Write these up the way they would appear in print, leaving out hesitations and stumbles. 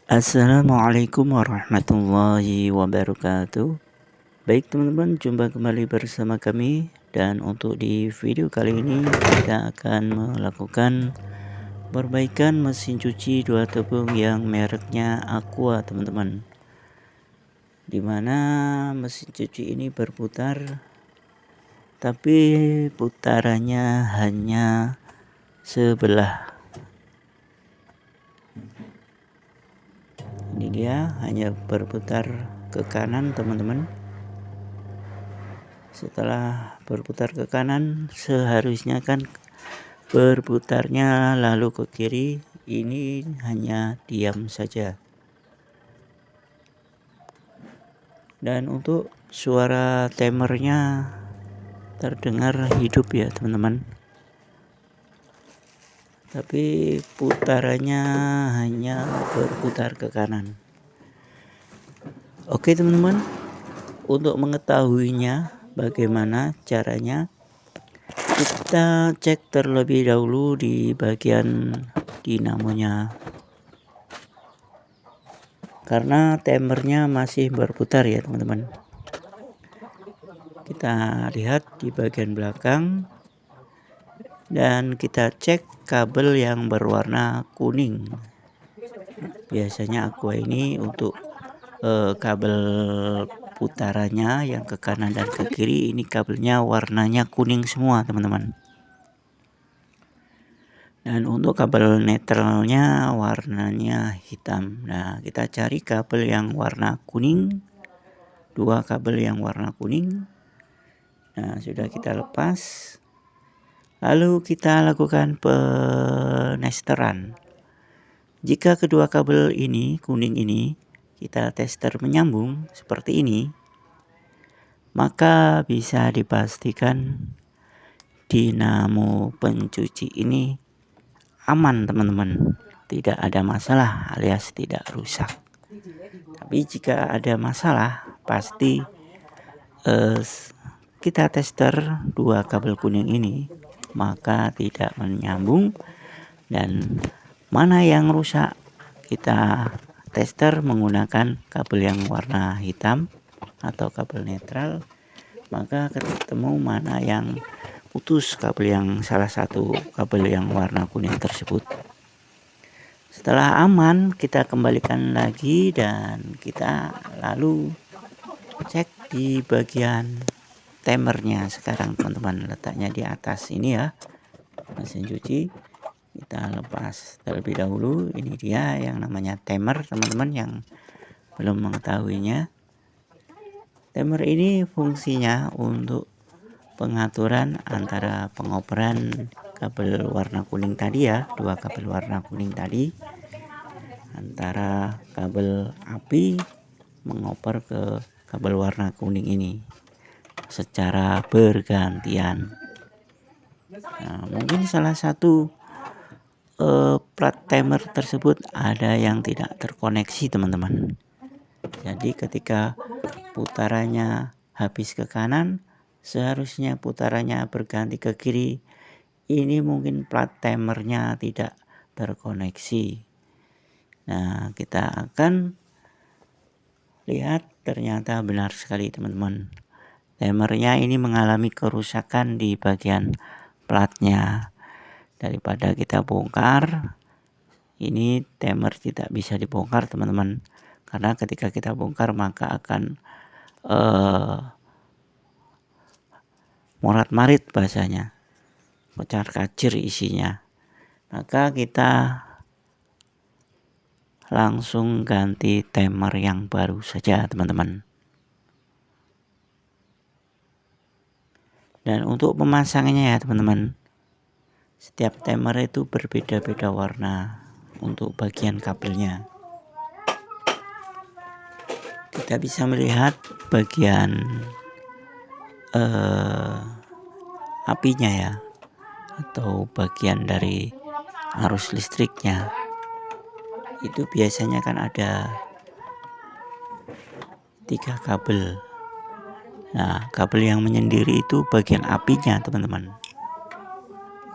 Assalamualaikum warahmatullahi wabarakatuh. Baik teman-teman, jumpa kembali bersama kami. Dan untuk di video kali ini kita akan melakukan perbaikan mesin cuci 2 tabung yang mereknya Aqua teman-teman, dimana mesin cuci ini berputar tapi putarannya hanya sebelah. Ini dia, hanya berputar ke kanan teman-teman. Setelah berputar ke kanan, seharusnya kan berputarnya lalu ke kiri. Ini hanya diam saja. Dan untuk suara timernya terdengar hidup ya teman-teman, tapi putarannya hanya berputar ke kanan. Oke teman-teman, untuk mengetahuinya bagaimana caranya, kita cek terlebih dahulu di bagian dinamonya, karena timernya masih berputar ya teman-teman. Kita lihat di bagian belakang dan kita cek kabel yang berwarna kuning. Biasanya Aqua ini untuk kabel putarannya yang ke kanan dan ke kiri, ini kabelnya warnanya kuning semua teman-teman. Dan untuk kabel netralnya warnanya hitam. Nah, kita cari kabel yang warna kuning, 2 kabel yang warna kuning. Nah, sudah kita lepas. Lalu kita lakukan penesteran. Jika kedua kabel ini, kuning ini, kita tester menyambung seperti ini, maka bisa dipastikan dinamo pencuci ini aman teman-teman, tidak ada masalah alias tidak rusak. Tapi jika ada masalah, pasti kita tester 2 kabel kuning ini, maka tidak menyambung. Dan mana yang rusak, kita tester menggunakan kabel yang warna hitam atau kabel netral, maka ketemu mana yang putus, kabel yang salah satu kabel yang warna kuning tersebut. Setelah aman, kita kembalikan lagi dan kita lalu cek di bagian timernya. Sekarang teman-teman, letaknya di atas ini ya, mesin cuci. Kita lepas terlebih dahulu. Ini dia yang namanya timer teman-teman yang belum mengetahuinya. Timer ini fungsinya untuk pengaturan antara pengoperan kabel warna kuning tadi ya, 2 kabel warna kuning tadi, antara kabel api mengoper ke kabel warna kuning ini secara bergantian. Nah, mungkin salah satu plat timer tersebut ada yang tidak terkoneksi teman-teman. Jadi ketika putarannya habis ke kanan, seharusnya putarannya berganti ke kiri. Ini mungkin plat timernya tidak terkoneksi. Nah, kita akan lihat ternyata benar sekali teman-teman. Timernya ini mengalami kerusakan di bagian platnya. Daripada kita bongkar, ini timer tidak bisa dibongkar teman-teman, karena ketika kita bongkar maka akan morat-marit bahasanya, kocar kacir isinya. Maka kita langsung ganti timer yang baru saja teman-teman. Dan untuk pemasangannya ya teman-teman, setiap timer itu berbeda-beda warna untuk bagian kabelnya. Kita bisa melihat bagian apinya ya, atau bagian dari arus listriknya. Itu biasanya kan ada 3 kabel. Nah, kabel yang menyendiri itu bagian apinya teman-teman.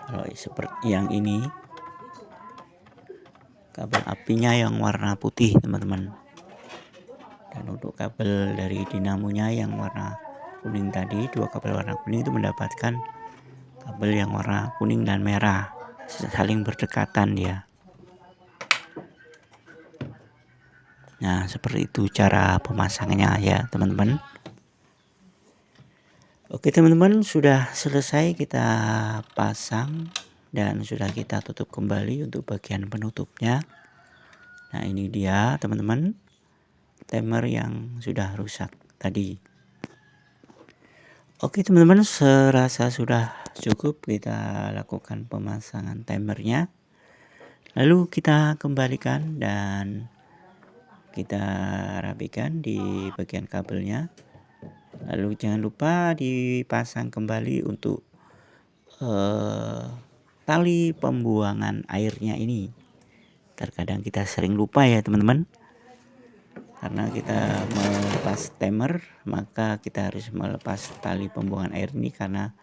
Kalau seperti yang ini, kabel apinya yang warna putih teman-teman. Dan untuk kabel dari dinamonya yang warna kuning tadi, 2 kabel warna kuning itu mendapatkan kabel yang warna kuning dan merah, saling berdekatan dia. Nah, seperti itu cara pemasangannya ya teman-teman. Oke teman-teman, sudah selesai kita pasang dan sudah kita tutup kembali untuk bagian penutupnya. Nah, ini dia teman-teman, timer yang sudah rusak tadi. Oke teman-teman, serasa sudah cukup kita lakukan pemasangan timernya. Lalu kita kembalikan dan kita rapikan di bagian kabelnya. Lalu jangan lupa dipasang kembali untuk tali pembuangan airnya ini. Terkadang kita sering lupa ya teman-teman, karena kita melepas timer maka kita harus melepas tali pembuangan air ini karena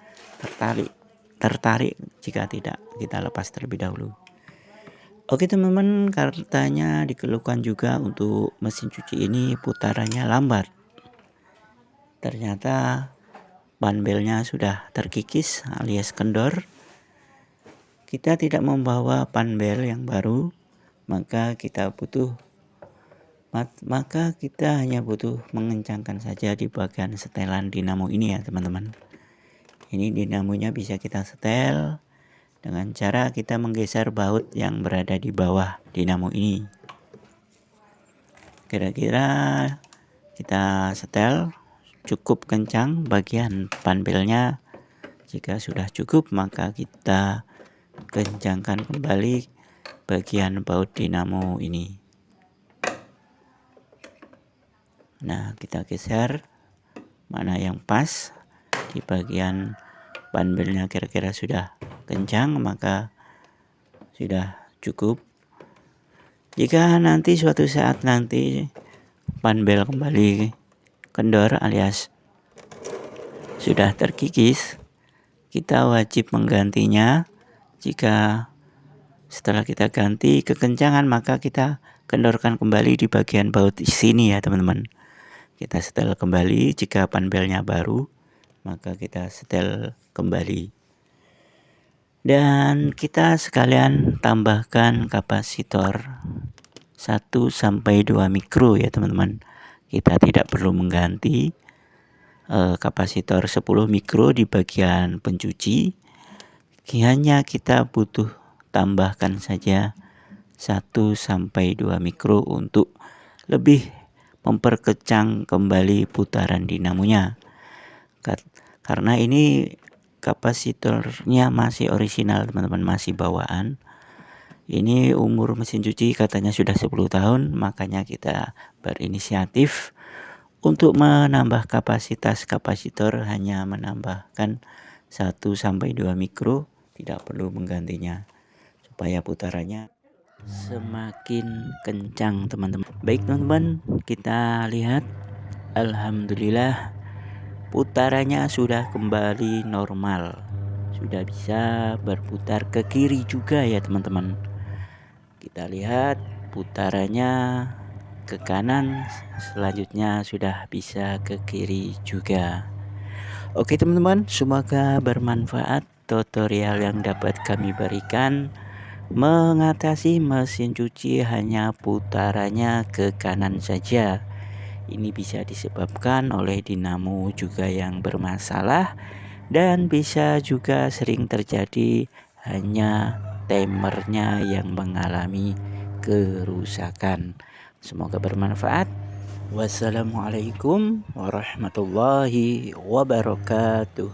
tertarik jika tidak kita lepas terlebih dahulu. Oke teman-teman, katanya dikeluhkan juga untuk mesin cuci ini putarannya lambat. Ternyata ban belnya sudah terkikis alias kendor. Kita tidak membawa ban bel yang baru, maka kita hanya butuh mengencangkan saja di bagian setelan dinamo ini ya teman-teman. Ini dinamonya bisa kita setel dengan cara kita menggeser baut yang berada di bawah dinamo ini. Kira-kira kita setel cukup kencang bagian ban belnya. Jika sudah cukup maka kita kencangkan kembali bagian baut dinamo ini. Nah, kita geser mana yang pas di bagian ban belnya, kira-kira sudah kencang maka sudah cukup. Jika nanti suatu saat nanti ban bel kembali kendor alias sudah terkikis, kita wajib menggantinya. Jika setelah kita ganti kekencangan maka kita kendorkan kembali di bagian baut sini ya teman-teman. Kita setel kembali. Jika ban belnya baru maka kita setel kembali. Dan kita sekalian tambahkan kapasitor 1-2 mikro ya teman-teman. Kita tidak perlu mengganti kapasitor 10 mikro di bagian pencuci. Hanya kita butuh tambahkan saja 1-2 mikro untuk lebih memperkencang kembali putaran dinamonya. Karena ini kapasitornya masih orisinal teman-teman, masih bawaan. Ini umur mesin cuci katanya sudah 10 tahun, makanya kita berinisiatif untuk menambah kapasitas kapasitor, hanya menambahkan 1-2 mikro, tidak perlu menggantinya supaya putarannya semakin kencang teman-teman. Baik teman-teman, kita lihat alhamdulillah putarannya sudah kembali normal. Sudah bisa berputar ke kiri juga ya teman-teman. Kita lihat putarannya ke kanan, selanjutnya sudah bisa ke kiri juga. Oke teman-teman, semoga bermanfaat tutorial yang dapat kami berikan mengatasi mesin cuci hanya putarannya ke kanan saja. Ini bisa disebabkan oleh dinamo juga yang bermasalah, dan bisa juga sering terjadi hanya timernya yang mengalami kerusakan. Semoga bermanfaat. Wassalamualaikum warahmatullahi wabarakatuh.